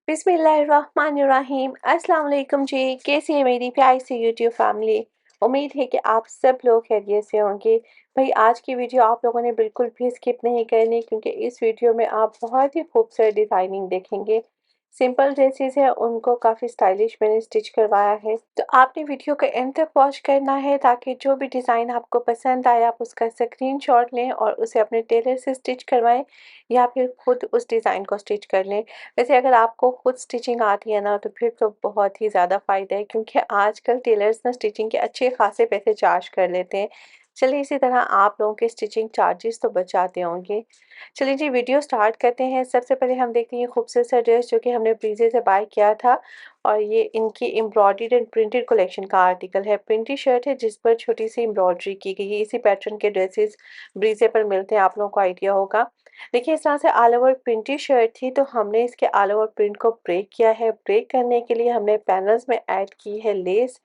बिस्मिल्लाहिर्रहमानिर्रहीम। अस्सलाम वालेकुम जी। कैसी है मेरी प्यारी सी यूट्यूब फैमिली। उम्मीद है कि आप सब लोग खैरियत से होंगे। भाई आज की वीडियो आप लोगों ने बिल्कुल भी स्किप नहीं करनी क्योंकि इस वीडियो में आप बहुत ही खूबसूरत डिज़ाइनिंग देखेंगे। सिंपल ड्रेसेस है उनको काफ़ी स्टाइलिश मैंने स्टिच करवाया है, तो आपने वीडियो को एंड तक वॉच करना है ताकि जो भी डिज़ाइन आपको पसंद आए आप उसका स्क्रीनशॉट लें और उसे अपने टेलर से स्टिच करवाएं या फिर खुद उस डिज़ाइन को स्टिच कर लें। वैसे अगर आपको खुद स्टिचिंग आती है ना तो फिर तो बहुत ही ज़्यादा फ़ायदा है क्योंकि आजकल टेलर्स ना स्टिचिंग के अच्छे खासे पैसे चार्ज कर लेते हैं। चलिए इसी तरह आप लोगों के स्टिचिंग चार्जेस तो बच जाते होंगे। चलिए जी वीडियो स्टार्ट करते हैं। सबसे पहले हम देखते हैं ये खूबसूरत सा ड्रेस जो कि हमने ब्रीजे से बाय किया था और ये इनकी एम्ब्रॉयडर्ड एंड प्रिंटेड कलेक्शन का आर्टिकल है। प्रिंटेड शर्ट है जिस पर छोटी सी एम्ब्रॉयडरी की गई है। इसी पैटर्न के ड्रेसेस ब्रीजे पर मिलते हैं, आप लोगों को आइडिया होगा। देखिए इस तरह से ऑल ओवर प्रिंटेड शर्ट थी तो हमने इसके ऑल ओवर प्रिंट को ब्रेक किया है। ब्रेक करने के लिए हमने पैनल्स में ऐड की है लेस,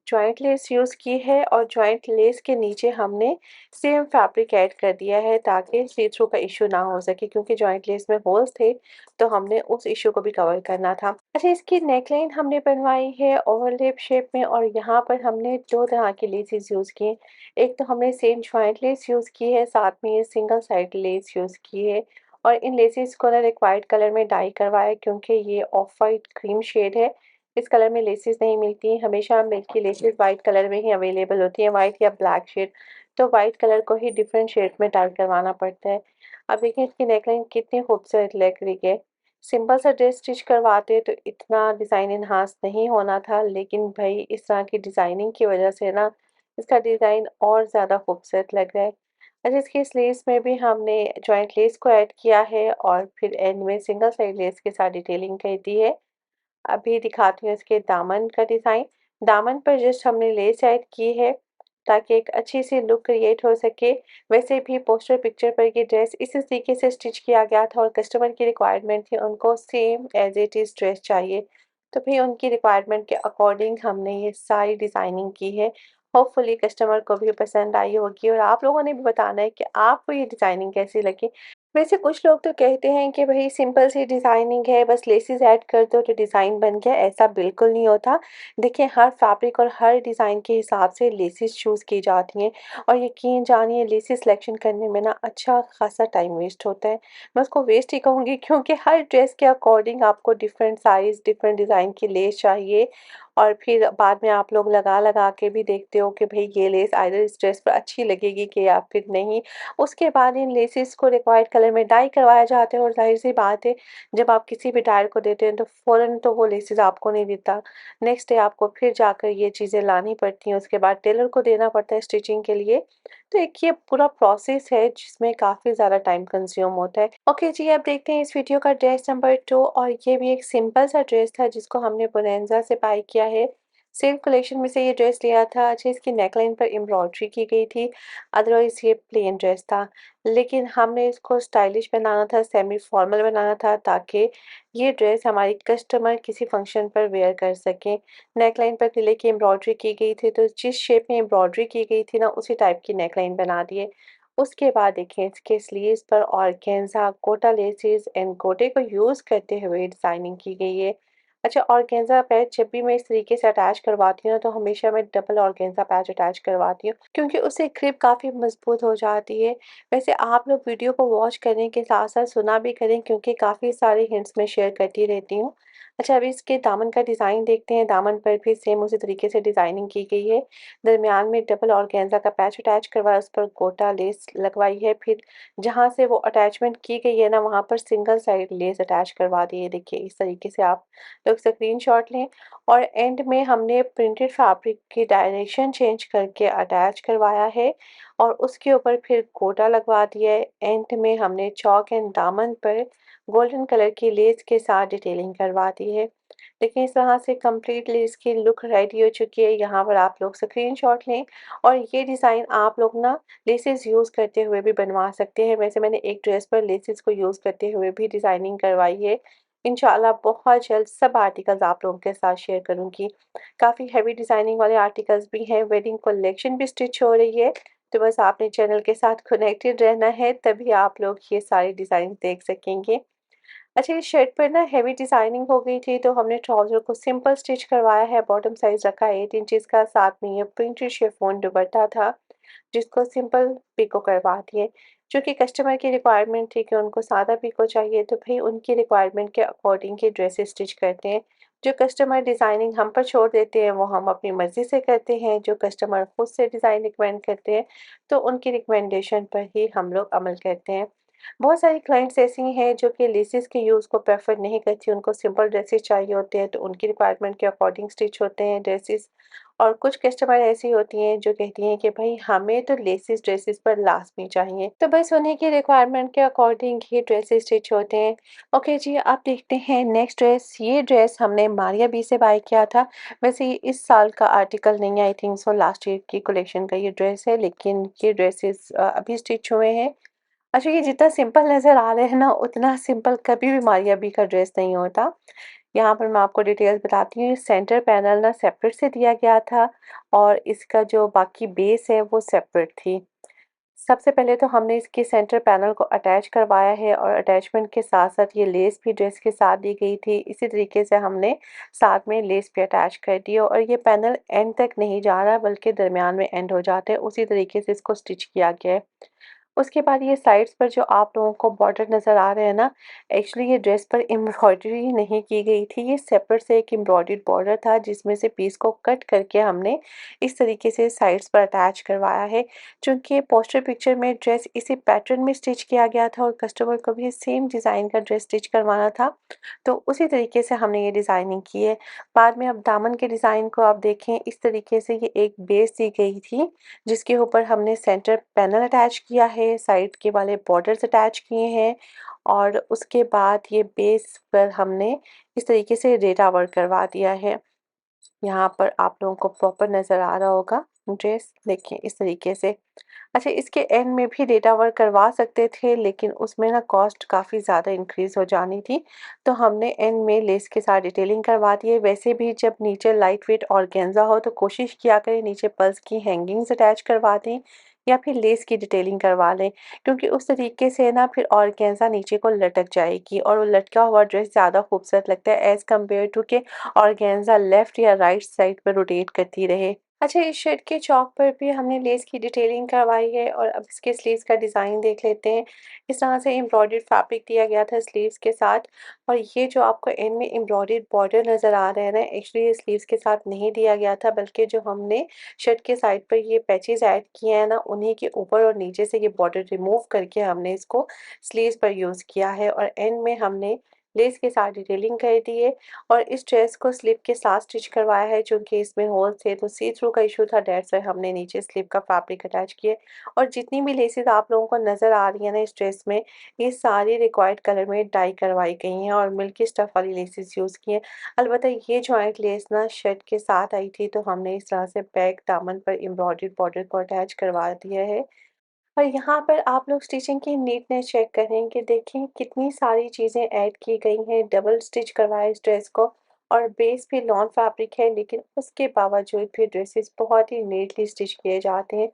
जॉइंट लेस यूज़ की है और जॉइंट लेस के नीचे हमने सेम फैब्रिक ऐड कर दिया है ताकि सी थ्रू का इशू ना हो सके क्योंकि जॉइंट लेस में होल्स थे तो हमने उस इशू को भी कवर करना था। अच्छा इसकी नेकलाइन हमने बनवाई है ओवरलैप शेप में और यहाँ पर हमने दो तरह की लेसेस यूज़ की हैं। एक तो हमने सेम जॉइंट लेस यूज़ की है, साथ में ये सिंगल साइड लेस यूज़ की है और इन लेसेस को ना एक वाइट कलर में डाई करवाया क्योंकि ये ऑफ वाइट क्रीम शेड है। इस कलर में लेसेस नहीं मिलती, हमेशा मिल्क की लेसेस वाइट कलर में ही अवेलेबल होती हैं, वाइट या ब्लैक शेड। तो वाइट कलर को ही डिफरेंट शेड में डाई करवाना पड़ता है। अब देखिए इसकी नेकलाइन कितनी खूबसूरत लग रही है। सिंपल सा ड्रेस स्टिच करवाते तो इतना डिज़ाइन इन्हांस नहीं होना था, लेकिन भाई इस तरह की डिज़ाइनिंग की वजह से ना इसका डिज़ाइन और ज़्यादा खूबसूरत लग रहा है। अच्छा इसकी स्लीव्स में भी हमने जॉइंट लेस को ऐड किया है और फिर एंड में सिंगल साइड लेस के साथ डिटेलिंग कर दी है। अभी दिखाती हूँ इसके दामन का डिज़ाइन। दामन पर जस्ट हमने लेस ऐड की है ताकि एक अच्छी सी लुक क्रिएट हो सके। वैसे भी पोस्टर पिक्चर पर ये ड्रेस इसी तरीके से स्टिच किया गया था और कस्टमर की रिक्वायरमेंट थी, उनको same as it is dress चाहिए। तो फिर उनकी रिक्वायरमेंट के अकॉर्डिंग हमने ये सारी डिज़ाइनिंग की है। होपफुली कस्टमर को भी पसंद आई होगी और आप लोगों ने भी बताना है कि आपको ये डिज़ाइनिंग कैसी लगी। वैसे कुछ लोग तो कहते हैं कि भई सिंपल सी डिज़ाइनिंग है, बस लेसेस ऐड कर दो तो डिज़ाइन बन गया, ऐसा बिल्कुल नहीं होता। देखिए हर फैब्रिक और हर डिज़ाइन के हिसाब से लेसेस चूज़ की जाती हैं और यकीन जानिए लेसेस सिलेक्शन करने में ना अच्छा खासा टाइम वेस्ट होता है। मैं उसको वेस्ट ही कहूँगी क्योंकि हर ड्रेस के अकॉर्डिंग आपको डिफरेंट साइज़, डिफरेंट डिज़ाइन की लेस चाहिए और फिर बाद में आप लोग लगा-लगा के भी देखते हो कि भई ये लेस आइदर इस ड्रेस पर अच्छी लगेगी कि या फिर नहीं। उसके बाद इन लेसेस को रिक्वायर्ड कलर में डाई करवाया जाता है और ज़ाहिर-सी बात है जब आप किसी भी डायर को देते हैं तो फ़ौरन तो वो लेसेस आपको नहीं देता। नेक्स्ट डे आपको फिर जाकर ये चीज़ें लानी पड़ती हैं, उसके बाद टेलर को देना पड़ता है स्टिचिंग के लिए। तो एक ये पूरा प्रोसेस है जिसमें काफ़ी ज़्यादा टाइम कंज़्यूम होता है। ओके जी, अब देखते हैं इस वीडियो का ड्रेस नंबर 2 और ये भी एक सिंपल सा ड्रेस था जिसको हमने बोनेंज़ा से बाय किया है। सिल्क कलेक्शन में से ये ड्रेस लिया था। अच्छा इसकी नेकलाइन पर एम्ब्रॉयडरी की गई थी, अदरवाइज़ ये प्लेन ड्रेस था। लेकिन हमने इसको स्टाइलिश बनाना था, सेमी फॉर्मल बनाना था ताकि ये ड्रेस हमारी कस्टमर किसी फंक्शन पर वेयर कर सकें। नेकलाइन पर तिले की एम्ब्रॉयडरी की गई थी तो जिस शेप में एम्ब्रॉयडरी की गई थी ना उसी टाइप की नेकलाइन बना दिए। उसके बाद देखिए इसके स्लीव्स पर ऑर्गेन्जा, गोटा लेसेस एंड गोटे को यूज़ करते हुए डिज़ाइनिंग की गई है। अच्छा ऑर्गेन्जा पैच जब भी मैं इस तरीके से अटैच करवाती हूँ ना तो हमेशा मैं डबल ऑर्गेन्जा पैच अटैच करवाती हूँ क्योंकि उससे ग्रिप काफ़ी मज़बूत हो जाती है। वैसे आप लोग वीडियो को वॉच करने के साथ-साथ सुना भी करें क्योंकि काफ़ी सारे हिंट्स मैं शेयर करती रहती हूँ। अच्छा अभी इसके दामन का डिज़ाइन देखते हैं, दामन पर भी सेम उसी तरीके से डिज़ाइनिंग की गई है। दरमियान में डबल ऑर्गेन्जा का पैच अटैच करवाया, उस पर गोटा लेस लगवाई है, फिर जहाँ से वो अटैचमेंट की गई है ना वहाँ पर सिंगल साइड लेस अटैच करवा दी है। देखिए इस तरीके से आप लोग स्क्रीनशॉट लें और एंड में हमने प्रिंटेड फैब्रिक की डायरेक्शन चेंज करके अटैच करवाया है और उसके ऊपर फिर गोटा लगवा दिया है। एंड में हमने चौक एंड दामन पर गोल्डन कलर की लेस के साथ डिटेलिंग करवा दी है। देखिए इस तरह से कंप्लीटली इसकी लुक रेडी हो चुकी है। यहाँ पर आप लोग स्क्रीनशॉट लें और ये डिज़ाइन आप लोग ना लेसेस यूज़ करते हुए भी बनवा सकते हैं। वैसे मैंने एक ड्रेस पर लेसेस को यूज़ करते हुए भी डिज़ाइनिंग करवाई है। इंशाल्लाह बहुत जल्द सब आर्टिकल्स आप लोगों के साथ शेयर करूँगी। काफ़ी हेवी डिज़ाइनिंग वाले आर्टिकल्स भी हैं, वेडिंग कलेक्शन भी स्टिच हो रही है। तो बस आपने चैनल के साथ कनेक्टेड रहना है तभी आप लोग ये सारे डिज़ाइन देख सकेंगे। अच्छा, इस शर्ट पर ना हेवी डिज़ाइनिंग हो गई थी, तो हमने ट्राउज़र को सिंपल स्टिच करवाया है। बॉटम साइज़ रखा है 8 इंचेस का, साथ में ये प्रिंटेड शिफॉन दुपट्टा था, जिसको सिंपल पिको करवा दिए। चूँकि कस्टमर की रिक्वायरमेंट थी कि उनको सादा पिको चाहिए, तो भई उनकी रिक्वायरमेंट के अकॉर्डिंग ही ड्रेसेस स्टिच करते हैं। जो कस्टमर डिज़ाइनिंग हम पर छोड़ देते हैं, वो हम अपनी मर्ज़ी से करते हैं। जो कस्टमर खुद से डिज़ाइन रिकमेंड करते हैं, तो उनकी रिकमेंडेशन पर ही हम लोग अमल करते हैं। बहुत सारी क्लाइंट्स ऐसी हैं जो कि लेसिस के यूज़ को प्रेफर नहीं करती, उनको सिंपल ड्रेसेस चाहिए होते हैं, तो उनकी रिक्वायरमेंट के अकॉर्डिंग स्टिच होते हैं ड्रेसेस। और कुछ कस्टमर ऐसी होती हैं जो कहती हैं कि भाई हमें तो लेसिस ड्रेसेस पर लाज़मी चाहिए, तो बस उन्हीं की रिक्वायरमेंट के अकॉर्डिंग ही ड्रेसेस स्टिच होते हैं। ओके जी, अब देखते हैं नेक्स्ट ड्रेस। ये ड्रेस हमने मारिया बी से बाय किया था। वैसे ये इस साल का आर्टिकल नहीं है, I think so last year की कलेक्शन का ये ड्रेस है, लेकिन ये ड्रेसेस अभी स्टिच हुए हैं। अच्छा, ये जितना सिंपल नज़र आ रहे हैं ना, उतना सिंपल कभी भी मारिया बी का ड्रेस नहीं होता। यहाँ पर मैं आपको डिटेल्स बताती हूँ। सेंटर पैनल ना सेपरेट से दिया गया था, और इसका जो बाकी बेस है वो सेपरेट थी। सबसे पहले तो हमने इसके सेंटर पैनल को अटैच करवाया है, और अटैचमेंट के साथ-साथ ये लेस भी ड्रेस के साथ दी गई थी। इसी तरीके से हमने साथ में लेस भी अटैच कर दी है, और ये पैनल एंड तक नहीं जा रहा, बल्कि दरमियान में एंड हो जाते हैं। उसी तरीके से इसको स्टिच किया गया है। उसके बाद ये साइड्स पर जो आप लोगों को बॉर्डर नज़र आ रहे हैं ना, एक्चुअली ये ड्रेस पर एम्ब्रॉयडरी नहीं की गई थी, ये सेपरेट से एक एम्ब्रॉयडर्ड बॉर्डर था, जिसमें से पीस को कट करके हमने इस तरीके से साइड्स पर अटैच करवाया है। चूँकि पोस्टर पिक्चर में ड्रेस इसी पैटर्न में स्टिच किया गया था, और कस्टमर को भी सेम डिज़ाइन का ड्रेस स्टिच करवाना था, तो उसी तरीके से हमने ये डिज़ाइनिंग की है। बाद में अब दामन के डिज़ाइन को आप देखें, इस तरीके से ये एक बेस दी गई थी, जिसके ऊपर हमने सेंटर पैनल अटैच किया है, साइड के वाले बॉर्डर्स अटैच किए हैं, और उसके बाद ये बेस पर हमने इस तरीके से रेटा वर्क करवा दिया है। यहाँ पर आप लोगों को प्रॉपर नज़र आ रहा होगा ड्रेस, देखिए इस तरीके से। अच्छा, इसके एंड में भी डेटा वर्क करवा सकते थे, लेकिन उसमें ना कॉस्ट काफ़ी ज़्यादा इंक्रीज़ हो जानी थी, तो हमने एंड में लेस के साथ डिटेलिंग करवा दी है। वैसे भी जब नीचे लाइट वेट ऑर्गेन्जा हो, तो कोशिश किया करें नीचे पर्स की हैंगिंग्स अटैच करवा दें, या फिर लेस की डिटेलिंग करवा लें, क्योंकि उस तरीके से ना फिर ऑर्गेन्जा नीचे को लटक जाएगी, और वो लटका हुआ ड्रेस ज़्यादा खूबसूरत लगता है एज़ कम्पेयर टू के ऑर्गेन्जा लेफ्ट या राइट साइड पर रोटेट करती रहे। अच्छा, इस शर्ट के चौक पर भी हमने लेस की डिटेलिंग करवाई है, और अब इसके स्लीव्स का डिज़ाइन देख लेते हैं। इस तरह से एम्ब्रॉयडर्ड फैब्रिक दिया गया था स्लीव्स के साथ, और ये जो आपको एंड में एम्ब्रॉयडर्ड बॉर्डर नज़र आ रहे हैं ना, एक्चुअली ये स्लीव्स के साथ नहीं दिया गया था, बल्कि जो हमने शर्ट के साइड पर ये पैचेस ऐड किए हैं ना, उन्हीं के ऊपर और नीचे से ये बॉर्डर रिमूव करके हमने इसको स्लीव्स पर यूज़ किया है, और एंड में हमने लेस के साथ डिटेलिंग कर दी है। और इस ड्रेस को स्लिप के साथ स्टिच करवाया है, चूँकि इसमें होल थे, तो सी थ्रू का इशू था, दैट्स व्हाई हमने नीचे स्लिप का फैब्रिक अटैच किए। और जितनी भी लेसेस आप लोगों को नज़र आ रही हैं ना इस ड्रेस में, ये सारी रिक्वायर्ड कलर में डाई करवाई गई हैं, और मिल्की स्टफ़ वाली लेसेस यूज़ की हैं। अलबत्ता ये जॉइंट लेस ना शर्ट के साथ आई थी, तो हमने इस तरह से बैक दामन पर एम्ब्रॉयडर्ड बॉर्डर को अटैच करवा दिया है। और यहाँ पर आप लोग स्टिचिंग की नीटनेस चेक करेंगे, देखें कितनी सारी चीज़ें ऐड की गई हैं। डबल स्टिच करवाया इस ड्रेस को, और बेस भी लॉन फैब्रिक है, लेकिन उसके बावजूद भी ड्रेसेस बहुत ही नीटली स्टिच किए जाते हैं।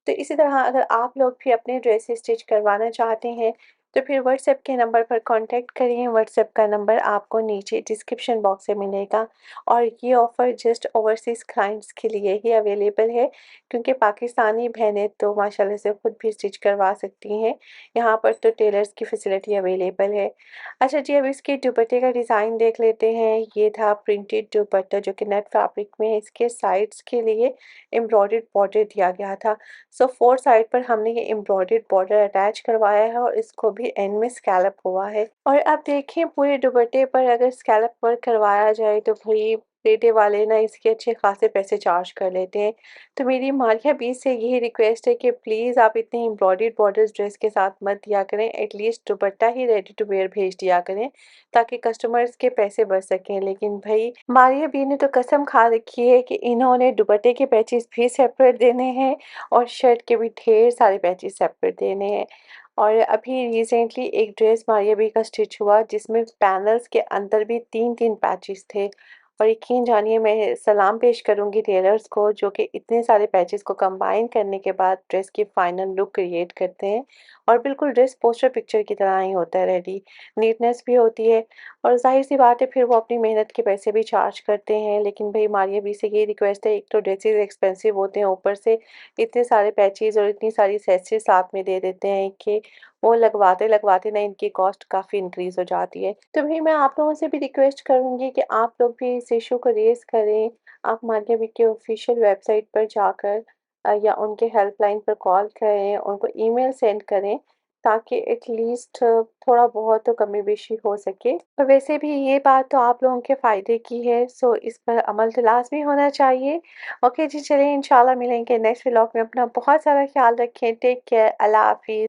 तो इसी तरह अगर आप लोग भी अपने ड्रेसेस स्टिच करवाना चाहते हैं, तो फिर व्हाट्सएप के नंबर पर कांटेक्ट करिए। व्हाट्सएप का नंबर आपको नीचे डिस्क्रिप्शन बॉक्स में मिलेगा, और ये ऑफ़र जस्ट ओवरसीज़ क्लाइंट्स के लिए ही अवेलेबल है, क्योंकि पाकिस्तानी बहनें तो माशाल्लाह से खुद भी स्टिच करवा सकती हैं। यहाँ पर तो टेलर्स की फैसिलिटी अवेलेबल है। अच्छा जी, अब इसके दुपट्टे का डिज़ाइन देख लेते हैं। ये था प्रिंटेड दुपट्टा, जो कि नेट फैब्रिक में है। इसके साइड्स के लिए एम्ब्रॉयडर्ड बॉर्डर दिया गया था। सो 4 साइड पर हमने ये एम्ब्रॉयडर्ड बॉर्डर अटैच करवाया है, और इसको भी एंड में स्कैलप हुआ है। और अब देखें पूरे दुपट्टे पर अगर स्कैलप वर्क करवाया जाए, तो भई पेटे वाले ना इसके अच्छे खासे पैसे चार्ज कर लेते हैं। तो मेरी मारिया बीच से यही रिक्वेस्ट है कि प्लीज़ आप इतने एम्ब्रॉयडर्ड बॉर्डर्स ड्रेस के साथ मत दिया करें, एटलीस्ट दुपट्टा ही रेडी टू वेयर भेज दिया करें, ताकि कस्टमर्स के पैसे बच सकें। लेकिन भाई मारिया बी ने तो कसम खा रखी है कि इन्होंने दुपट्टे के पैचेस भी सेपरेट देने हैं, और शर्ट के भी ढेर सारे पैचेस सेपरेट देने हैं। और अभी रिसेंटली एक ड्रेस मारिया बी का स्टिच हुआ, जिसमें पैनल्स के अंदर भी 3-3 पैचेस थे। और यकीन जानिए, मैं सलाम पेश करूँगी टेलर्स को, जो कि इतने सारे पैचेस को कंबाइन करने के बाद ड्रेस की फाइनल लुक क्रिएट करते हैं। और बिल्कुल ड्रेस पोस्टर पिक्चर की तरह ही होता है रेडी। नीटनेस भी होती है और ज़ाहिर-सी बात है फिर वो अपनी मेहनत के पैसे भी चार्ज करते हैं। लेकिन भई हमारी अभी से ये रिक्वेस्ट है, एक तो ड्रेसेज़ एक्सपेंसिव होते हैं, ऊपर से इतने सारे पैचेज़ और इतनी सारी एक्सेसरीज़ साथ में दे देते हैं कि वो लगवाते-लगवाते ना इनकी कॉस्ट काफ़ी इंक्रीज़ हो जाती है। तो भई मैं आप लोगों से भी रिक्वेस्ट करूँगी कि आप लोग भी इस इश्यू को रेज़ करें। आप मानिया अभी के ऑफ़िशियल वेबसाइट पर जाकर या उनके हेल्पलाइन पर कॉल करें, उनको ईमेल सेंड करें ताकि एट लीस्ट थोड़ा बहुत तो कमी-बेशी हो सके। और वैसे भी ये बात तो आप लोगों के फ़ायदे की है, सो इस पर अमल तो लाज़मी होना चाहिए। ओके जी, चलिए इंशाल्लाह मिलेंगे नेक्स्ट व्लॉग में। अपना बहुत सारा ख़्याल रखें। Take care. अल्लाह हाफ़िज़।